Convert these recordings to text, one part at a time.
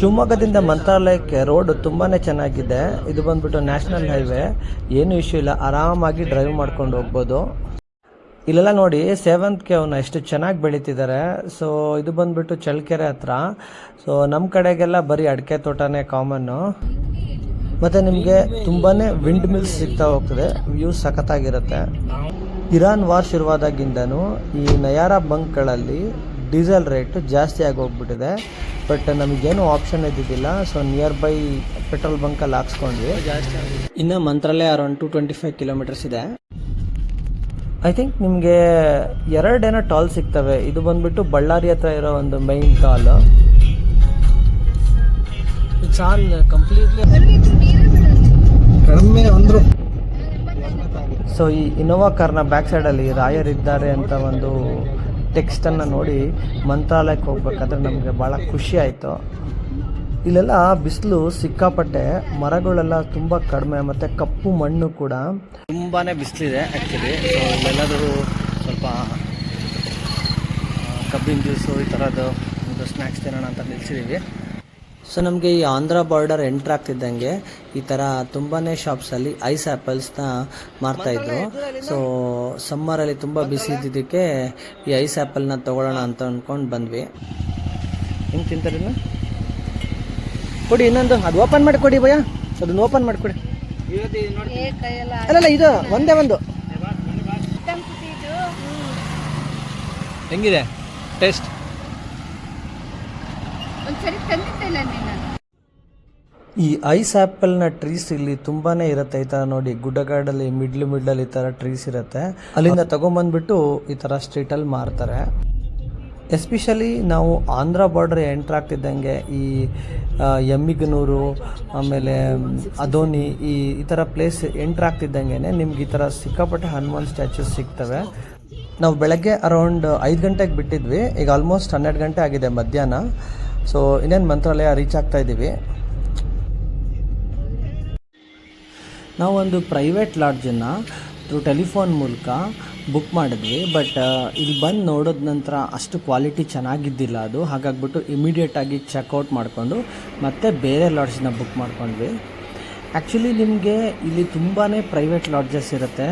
ಶಿವಮೊಗ್ಗದಿಂದ ಮಂತ್ರಾಲಯಕ್ಕೆ ರೋಡ್ ತುಂಬಾ ಚೆನ್ನಾಗಿದೆ. ಇದು ಬಂದ್ಬಿಟ್ಟು ನ್ಯಾಷನಲ್ ಹೈವೇ, ಏನು ಇಶ್ಯೂ ಇಲ್ಲ, ಆರಾಮಾಗಿ ಡ್ರೈವ್ ಮಾಡ್ಕೊಂಡು ಹೋಗ್ಬೋದು. ಇಲ್ಲೆಲ್ಲ ನೋಡಿ ಸೇವಂತಿಗೆ ಅವನ್ನ ಎಷ್ಟು ಚೆನ್ನಾಗಿ ಬೆಳೀತಿದ್ದಾರೆ. ಸೊ ಇದು ಬಂದ್ಬಿಟ್ಟು ಚಳ್ಳಕೆರೆ ಹತ್ರ. ಸೊ ನಮ್ಮ ಕಡೆಗೆಲ್ಲ ಬರೀ ಅಡಿಕೆ ತೋಟನೇ ಕಾಮನ್ನು. ಮತ್ತು ನಿಮಗೆ ತುಂಬಾ ವಿಂಡ್ ಮಿಲ್ಸ್ ಸಿಗ್ತಾ ಹೋಗ್ತದೆ, ವ್ಯೂ ಸಖತ್ತಾಗಿರುತ್ತೆ. ಇರಾನ್ ವಾರ್ ಶುರುವಾದಾಗಿಂದನೂ ಈ ನಯಾರಾ ಬಂಕ್ಗಳಲ್ಲಿ ಡೀಸೆಲ್ ರೇಟು ಜಾಸ್ತಿ ಆಗಿ ಹೋಗ್ಬಿಟ್ಟಿದೆ. ಬಟ್ ನಮಗೇನು ಆಪ್ಷನ್ ಇದ್ದಿದ್ದಿಲ್ಲ, ಸೊ ನಿಯರ್ ಬೈ ಪೆಟ್ರೋಲ್ ಬಂಕಲ್ಲಿ ಹಾಕ್ಸ್ಕೊಂಡ್ವಿ. ಇನ್ನು ಮಂತ್ರಾಲಯ ಅರೌಂಡ್ 225 ಕಿಲೋಮೀಟರ್ಸ್ ಇದೆ. ಐ ಥಿಂಕ್ ನಿಮಗೆ ಎರಡೇನೋ ಟಾಲ್ ಸಿಗ್ತವೆ. ಇದು ಬಂದ್ಬಿಟ್ಟು ಬಳ್ಳಾರಿ ಹತ್ರ ಇರೋ ಒಂದು main tall. It's all completely ಕಡಿಮೆ ಅಂದರು. ಸೊ ಈ ಇನೋವಾ ಕಾರ್ನ ಬ್ಯಾಕ್ ಸೈಡಲ್ಲಿ ರಾಯರಿದ್ದಾರೆ ಅಂತ ಒಂದು ಟೆಕ್ಸ್ಟನ್ನು ನೋಡಿ ಮಂತ್ರಾಲಯಕ್ಕೆ ಹೋಗ್ಬೇಕಾದ್ರೆ ನಮಗೆ ಭಾಳ ಖುಷಿ ಆಯಿತು. ಇಲ್ಲೆಲ್ಲ ಬಿಸಿಲು ಸಿಕ್ಕಾಪಟ್ಟೆ, ಮರಗಳೆಲ್ಲ ತುಂಬ ಕಡಿಮೆ, ಮತ್ತು ಕಪ್ಪು ಮಣ್ಣು ಕೂಡ ತುಂಬಾ ಬಿಸಿಲಿದೆ ಆ್ಯಕ್ಚುಲಿ. ಸೊ ಇಲ್ಲೆಲ್ಲರೂ ಸ್ವಲ್ಪ ಕಬ್ಬಿನ ಜ್ಯೂಸು ಈ ಥರದ್ದು ಒಂದು ಸ್ನ್ಯಾಕ್ಸ್ ತಿನ್ನೋಣ ಅಂತ ನಿಲ್ಸಿದ್ದೀವಿ. ಸೊ ನಮಗೆ ಈ ಆಂಧ್ರ ಬಾರ್ಡರ್ ಎಂಟ್ರ್ ಆಗ್ತಿದ್ದಂಗೆ ಈ ಥರ ತುಂಬಾ ಶಾಪ್ಸಲ್ಲಿ ಐಸ್ ಆ್ಯಪಲ್ಸ್ನ ಮಾರ್ತಾಯಿದ್ರು. ಸೊ ಸಮ್ಮರಲ್ಲಿ ತುಂಬ ಬಿಸಿ ಇದ್ದಿದ್ದಕ್ಕೆ ಈ ಐಸ್ ಆ್ಯಪಲ್ನ ತೊಗೊಳ್ಳೋಣ ಅಂತ ಅಂದ್ಕೊಂಡು ಬಂದ್ವಿ. ಹೆಂಗೆ ತಿಂತಾರಿಲ್ಲ ಕೊಡಿ, ಇನ್ನೊಂದು ಅದು ಓಪನ್ ಮಾಡಿ ಕೊಡಿ ಭಯ್ಯ, ಅದನ್ನು ಓಪನ್ ಮಾಡಿಕೊಡಿ. ಅಲ್ಲಲ್ಲ ಇದು ಒಂದೇ ಒಂದು. ಹೆಂಗಿದೆ ಟೇಸ್ಟ್? ಈ ಐಸ್ ಆ್ಯಪಲ್ನ ಟ್ರೀಸ್ ಇಲ್ಲಿ ತುಂಬಾ ಇರುತ್ತೆ. ಈ ಥರ ನೋಡಿ ಗುಡ್ಡಗಾಡಲ್ಲಿ ಮಿಡ್ಲಲ್ಲಿ ಈ ಥರ ಟ್ರೀಸ್ ಇರುತ್ತೆ. ಅಲ್ಲಿಂದ ತೊಗೊಂಬಂದ್ಬಿಟ್ಟು ಈ ಥರ ಸ್ಟ್ರೀಟಲ್ಲಿ ಮಾರ್ತಾರೆ. ಎಸ್ಪೆಷಲಿ ನಾವು ಆಂಧ್ರ ಬಾರ್ಡರ್ ಎಂಟ್ರ್ ಆಗ್ತಿದ್ದಂಗೆ ಈ ಎಮ್ಮಿಗನೂರು, ಆಮೇಲೆ ಅದೋನಿ, ಈ ಥರ ಪ್ಲೇಸ್ ಎಂಟ್ರ್ ಆಗ್ತಿದ್ದಂಗೆ ನಿಮ್ಗೆ ಈ ಥರ ಸಿಕ್ಕಾಪಟ್ಟೆ ಹನುಮಾನ್ ಸ್ಟ್ಯಾಚ್ಯೂಸ್ ಸಿಗ್ತವೆ. ನಾವು ಬೆಳಗ್ಗೆ ಅರೌಂಡ್ 5 ಗಂಟೆಗೆ ಬಿಟ್ಟಿದ್ವಿ, ಈಗ ಆಲ್ಮೋಸ್ಟ್ 12 ಗಂಟೆ ಆಗಿದೆ ಮಧ್ಯಾಹ್ನ. ಸೊ ಇನ್ನೇನು ಮಂತ್ರಾಲಯ ರೀಚ್ ಆಗ್ತಾ ಇದ್ದೀವಿ. ನಾವು ಒಂದು ಪ್ರೈವೇಟ್ ಲಾಡ್ಜನ್ನು ಥ್ರೂ ಟೆಲಿಫೋನ್ ಮೂಲಕ ಬುಕ್ ಮಾಡಿದ್ವಿ. ಬಟ್ ಇಲ್ಲಿ ಬಂದು ನೋಡಿದ ನಂತರ ಅಷ್ಟು ಕ್ವಾಲಿಟಿ ಚೆನ್ನಾಗಿದ್ದಿಲ್ಲ ಅದು. ಹಾಗಾಗ್ಬಿಟ್ಟು ಇಮಿಡಿಯೇಟಾಗಿ ಚೆಕ್ಔಟ್ ಮಾಡಿಕೊಂಡು ಮತ್ತೆ ಬೇರೆ ಲಾಡ್ಜನ್ನ ಬುಕ್ ಮಾಡ್ಕೊಂಡ್ವಿ. ಆ್ಯಕ್ಚುಲಿ ನಿಮಗೆ ಇಲ್ಲಿ ತುಂಬಾ ಪ್ರೈವೇಟ್ ಲಾಡ್ಜಸ್ ಇರುತ್ತೆ,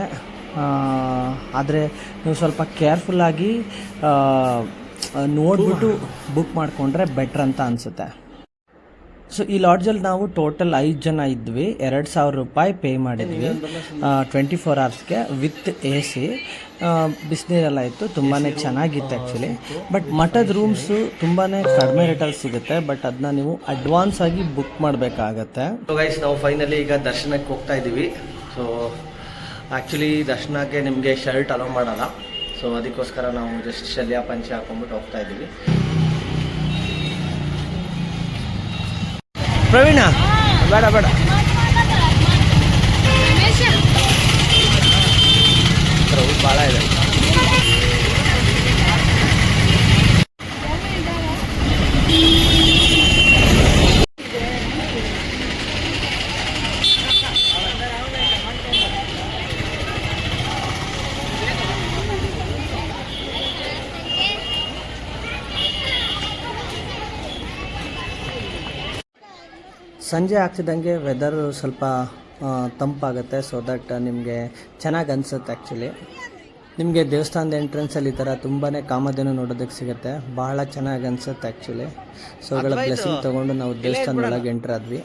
ಆದರೆ ನೀವು ಸ್ವಲ್ಪ ಕೇರ್ಫುಲ್ಲಾಗಿ ನೋಡಿಬಿಟ್ಟು ಬುಕ್ ಮಾಡಿಕೊಂಡ್ರೆ ಬೆಟ್ರ್ ಅಂತ ಅನಿಸುತ್ತೆ. ಸೊ ಈ ಲಾಡ್ಜಲ್ಲಿ ನಾವು ಟೋಟಲ್ 5 ಜನ ಇದ್ವಿ. 2,000 ರೂಪಾಯಿ ಪೇ ಮಾಡಿದ್ವಿ 24 ಅವರ್ಸ್ಗೆ ವಿತ್ AC. ಬಿಸಿನೀರೆಲ್ಲ ಇತ್ತು, ತುಂಬಾ ಚೆನ್ನಾಗಿತ್ತು ಆ್ಯಕ್ಚುಲಿ. ಬಟ್ ಮಠದ ರೂಮ್ಸು ತುಂಬಾ ಕಡಿಮೆ ರೇಟಲ್ಲಿ ಸಿಗುತ್ತೆ, ಬಟ್ ಅದನ್ನ ನೀವು ಅಡ್ವಾನ್ಸ್ ಆಗಿ ಬುಕ್ ಮಾಡಬೇಕಾಗತ್ತೆ. ಸೊ ಗೈಸ್, ನಾವು ಫೈನಲಿ ಈಗ ದರ್ಶನಕ್ಕೆ ಹೋಗ್ತಾ ಇದ್ದೀವಿ. ಸೊ ಆ್ಯಕ್ಚುಲಿ ದರ್ಶನಕ್ಕೆ ನಿಮಗೆ ಶರ್ಟ್ ಅಲೋ ಮಾಡಲ್ಲ, ಸೊ ಅದಕ್ಕೋಸ್ಕರ ನಾವು ಜಸ್ಟ್ ಶಲ್ಯ ಪಂಚೆ ಹಾಕೊಂಡ್ಬಿಟ್ಟು ಹೋಗ್ತಾ ಇದ್ದೀವಿ. ಪ್ರವೀಣ ಬೇಡ ಬೇಡ, ಭಾಳ ಇದೆ. ಸಂಜೆ ಆಗ್ತಿದ್ದಂಗೆ ವೆದರ್ ಸ್ವಲ್ಪ ತಂಪಾಗುತ್ತೆ, ಸೊ ದಟ್ ನಿಮಗೆ ಚೆನ್ನಾಗಿ ಅನಿಸುತ್ತೆ. ಆ್ಯಕ್ಚುಲಿ ನಿಮಗೆ ದೇವಸ್ಥಾನದ ಎಂಟ್ರೆನ್ಸಲ್ಲಿ ಈ ಥರ ತುಂಬಾ ಕಾಮಧೇನು ನೋಡೋದಕ್ಕೆ ಸಿಗುತ್ತೆ, ಭಾಳ ಚೆನ್ನಾಗಿ ಅನಿಸುತ್ತೆ ಆ್ಯಕ್ಚುಲಿ. ಸೊ ಅವುಗಳ ಬ್ಲೆಸ್ಸಿಂಗ್ ತೊಗೊಂಡು ನಾವು ದೇವಸ್ಥಾನದೊಳಗೆ ಎಂಟ್ರ್ ಆದ್ವಿ.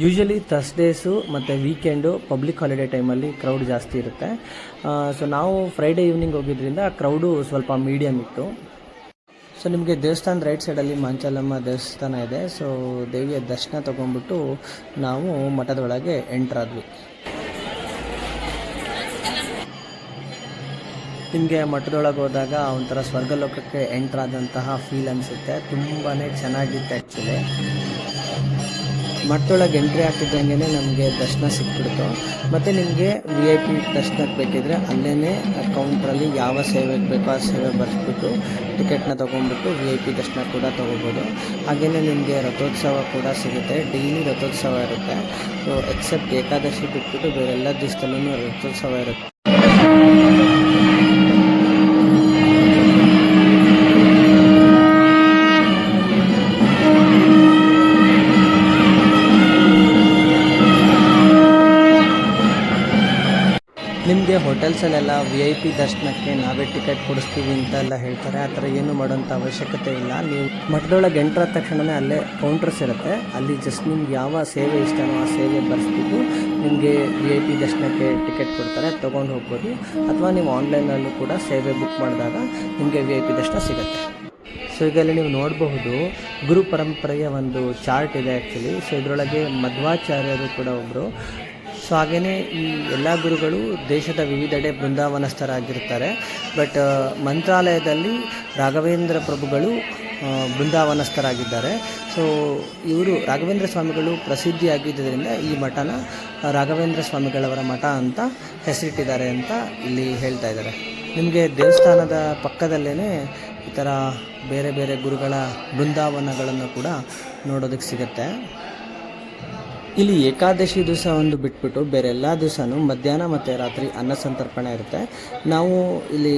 ಯೂಶ್ವಲಿ ಥರ್ಸ್ಡೇಸು ಮತ್ತು ವೀಕೆಂಡು ಪಬ್ಲಿಕ್ ಹಾಲಿಡೇ ಟೈಮಲ್ಲಿ ಕ್ರೌಡ್ ಜಾಸ್ತಿ ಇರುತ್ತೆ. ಸೊ ನಾವು ಫ್ರೈಡೇ ಈವ್ನಿಂಗ್ ಹೋಗಿದ್ದರಿಂದ ಕ್ರೌಡು ಸ್ವಲ್ಪ ಮೀಡಿಯಮ್ ಇತ್ತು. ಸೊ ನಿಮಗೆ ದೇವಸ್ಥಾನದ ರೈಟ್ ಸೈಡಲ್ಲಿ ಮಾಂಚಾಲಮ್ಮ ದೇವಸ್ಥಾನ ಇದೆ. ಸೊ ದೇವಿಯ ದರ್ಶನ ತೊಗೊಂಡ್ಬಿಟ್ಟು ನಾವು ಮಠದೊಳಗೆ ಎಂಟ್ರಾದ್ವಿ. ನಿಮಗೆ ಮಠದೊಳಗೆ ಹೋದಾಗ ಒಂಥರ ಸ್ವರ್ಗಲೋಕಕ್ಕೆ ಎಂಟ್ರಾದಂತಹ ಫೀಲ್ ಅನಿಸುತ್ತೆ, ತುಂಬಾ ಚೆನ್ನಾಗಿತ್ತು ಆ್ಯಕ್ಚುಲಿ. ಮಠದೊಳಗೆ ಎಂಟ್ರಿ ಆಗ್ತಿದ್ದಂಗೆ ನಮಗೆ ದರ್ಶನ ಸಿಕ್ಬಿಡ್ತು. ಮತ್ತು ನಿಮಗೆ VIP ದರ್ಶನಕ್ಕೆ ಬೇಕಿದ್ರೆ ಅಲ್ಲೇ ಕೌಂಟ್ರಲ್ಲಿ ಯಾವ ಸೇವೆಗೆ ಬೇಕೋ ಆ ಸೇವೆ ಬರೆಸ್ಬಿಟ್ಟು ಟಿಕೆಟ್ನ ತೊಗೊಂಡ್ಬಿಟ್ಟು VIP ದರ್ಶನ ಕೂಡ ತೊಗೋಬೋದು. ಹಾಗೆಯೇ ನಿಮಗೆ ರಥೋತ್ಸವ ಕೂಡ ಸಿಗುತ್ತೆ, ಡೈಲಿ ರಥೋತ್ಸವ ಇರುತ್ತೆ. ಸೊ ಎಕ್ಸೆಪ್ಟ್ ಏಕಾದಶಿ ಬಿಟ್ಬಿಟ್ಟು ಬೇರೆಲ್ಲ ದಿವಸದಲ್ಲೂ ರಥೋತ್ಸವ ಇರುತ್ತೆ. ನಿಮಗೆ ಹೋಟೆಲ್ಸಲ್ಲೆಲ್ಲ VIP ದರ್ಶನಕ್ಕೆ ನಾವೇ ಟಿಕೆಟ್ ಕೊಡಿಸ್ತೀವಿ ಅಂತೆಲ್ಲ ಹೇಳ್ತಾರೆ. ಆ ಥರ ಏನು ಮಾಡೋಂಥ ಅವಶ್ಯಕತೆ ಇಲ್ಲ. ನೀವು ಮಠದೊಳಗೆ ಎಂಟ್ರಾದ ತಕ್ಷಣವೇ ಅಲ್ಲೇ ಕೌಂಟರ್ಸ್ ಇರುತ್ತೆ. ಅಲ್ಲಿ ಜಸ್ಟ್ ನಿಮ್ಗೆ ಯಾವ ಸೇವೆ ಇಷ್ಟನೋ ಆ ಸೇವೆ ಬರೆಸ್ಬಿಟ್ಟು ನಿಮಗೆ VIP ದರ್ಶನಕ್ಕೆ ಟಿಕೆಟ್ ಕೊಡ್ತಾರೆ, ತೊಗೊಂಡು ಹೋಗ್ಬೋದು. ಅಥವಾ ನೀವು ಆನ್ಲೈನಲ್ಲೂ ಕೂಡ ಸೇವೆ ಬುಕ್ ಮಾಡಿದಾಗ ನಿಮಗೆ VIP ದರ್ಶನ ಸಿಗುತ್ತೆ. ಸೊ ಈಗ ಇಲ್ಲಿ ನೀವು ನೋಡಬಹುದು ಗುರು ಪರಂಪರೆಯ ಒಂದು ಚಾರ್ಟ್ ಇದೆ ಆ್ಯಕ್ಚುಲಿ. ಸೊ ಇದರೊಳಗೆ ಮಧ್ವಾಚಾರ್ಯರು ಕೂಡ ಒಬ್ಬರು. ಸೊ ಹಾಗೆಯೇ ಈ ಎಲ್ಲ ಗುರುಗಳು ದೇಶದ ವಿವಿಧೆಡೆ ಬೃಂದಾವನಸ್ಥರಾಗಿರ್ತಾರೆ. ಬಟ್ ಮಂತ್ರಾಲಯದಲ್ಲಿ ರಾಘವೇಂದ್ರ ಪ್ರಭುಗಳು ಬೃಂದಾವನಸ್ಥರಾಗಿದ್ದಾರೆ. ಸೊ ಇವರು ರಾಘವೇಂದ್ರ ಸ್ವಾಮಿಗಳು ಪ್ರಸಿದ್ಧಿಯಾಗಿದ್ದರಿಂದ ಈ ಮಠನ ರಾಘವೇಂದ್ರ ಸ್ವಾಮಿಗಳವರ ಮಠ ಅಂತ ಹೆಸರಿಟ್ಟಿದ್ದಾರೆ ಅಂತ ಇಲ್ಲಿ ಹೇಳ್ತಾ ಇದ್ದಾರೆ. ನಿಮಗೆ ದೇವಸ್ಥಾನದ ಪಕ್ಕದಲ್ಲೇ ಈ ಥರ ಬೇರೆ ಬೇರೆ ಗುರುಗಳ ಬೃಂದಾವನಗಳನ್ನು ಕೂಡ ನೋಡೋದಕ್ಕೆ ಸಿಗುತ್ತೆ. ಇಲ್ಲಿ ಏಕಾದಶಿ ದಿವಸ ಒಂದು ಬಿಟ್ಬಿಟ್ಟು ಬೇರೆ ಎಲ್ಲ ದಿವಸನೂ ಮಧ್ಯಾಹ್ನ ಮತ್ತು ರಾತ್ರಿ ಅನ್ನ ಸಂತರ್ಪಣೆ ಇರುತ್ತೆ. ನಾವು ಇಲ್ಲಿ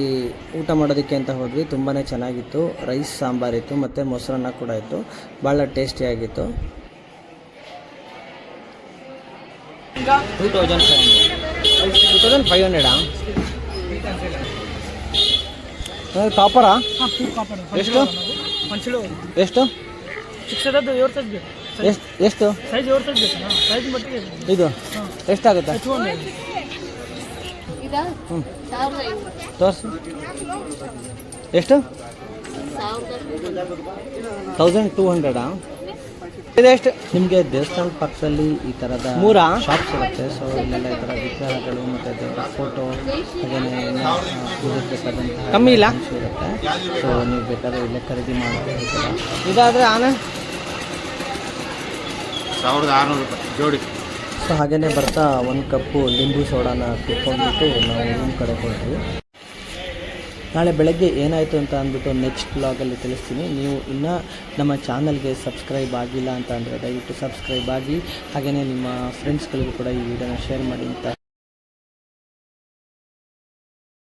ಊಟ ಮಾಡೋದಕ್ಕೆ ಅಂತ ಹೋದ್ವಿ. ತುಂಬಾ ಚೆನ್ನಾಗಿತ್ತು. ರೈಸ್ ಸಾಂಬಾರಿತ್ತು ಮತ್ತು ಮೊಸರನ್ನ ಕೂಡ ಇತ್ತು. ಭಾಳ ಟೇಸ್ಟಿಯಾಗಿತ್ತು. 2500 ಕಾಪರಾ ಎಷ್ಟು ಎಷ್ಟು ಎಷ್ಟು ಇದು ಎಷ್ಟಾಗುತ್ತೆ ತೋರಿಸಿ. ಎಷ್ಟು 1200 ಇದೆಷ್ಟು? ನಿಮಗೆ ದೇವಸ್ಥಾನದ ಪಕ್ಕದಲ್ಲಿ ಈ ಥರದ 3 ಶಾಪ್ಸ್ ಇರುತ್ತೆ. ಸೊ ಇಲ್ಲೆಲ್ಲ ಈ ಥರ ವಿಗ್ರಹಗಳು ಮತ್ತು ದೇವರ ಫೋಟೋ ಹಾಗೆಯೇ ಬೇಕಾದಂತಹ ಕಮ್ಮಿ ಇಲ್ಲ ಇರುತ್ತೆ. ಸೊ ನೀವು ಬೇಕಾದ್ರೆ ಇಲ್ಲೇ ಖರೀದಿ ಮಾಡ್ಬೋದು. ಇದಾದರೆ ಆನೆ 1600 ರೂಪಾಯಿ ಜೋಡಿ. ಸೊ ಹಾಗೆಯೇ ಬರ್ತಾ ಒಂದು ಕಪ್ಪು ಲಿಂಬು ಸೋಡಾನ ಕುತ್ಕೊಂಡ್ಬಿಟ್ಟು ನಾವು ರೂಮ್ ಕಡೆ ಹೊರಟ್ವಿ. ನಾಳೆ ಬೆಳಗ್ಗೆ ಏನಾಯಿತು ಅಂತ ಅಂದ್ಬಿಟ್ಟು ನೆಕ್ಸ್ಟ್ ಬ್ಲಾಗಲ್ಲಿ ತಿಳಿಸ್ತೀನಿ. ನೀವು ಇನ್ನೂ ನಮ್ಮ ಚಾನಲ್ಗೆ ಸಬ್ಸ್ಕ್ರೈಬ್ ಆಗಿಲ್ಲ ಅಂತ ಅಂದರೆ ದಯವಿಟ್ಟು ಸಬ್ಸ್ಕ್ರೈಬ್ ಆಗಿ, ಹಾಗೆಯೇ ನಿಮ್ಮ ಫ್ರೆಂಡ್ಸ್ಗಳಿಗೂ ಕೂಡ ಈ ವಿಡಿಯೋನ ಶೇರ್ ಮಾಡಿ ಅಂತ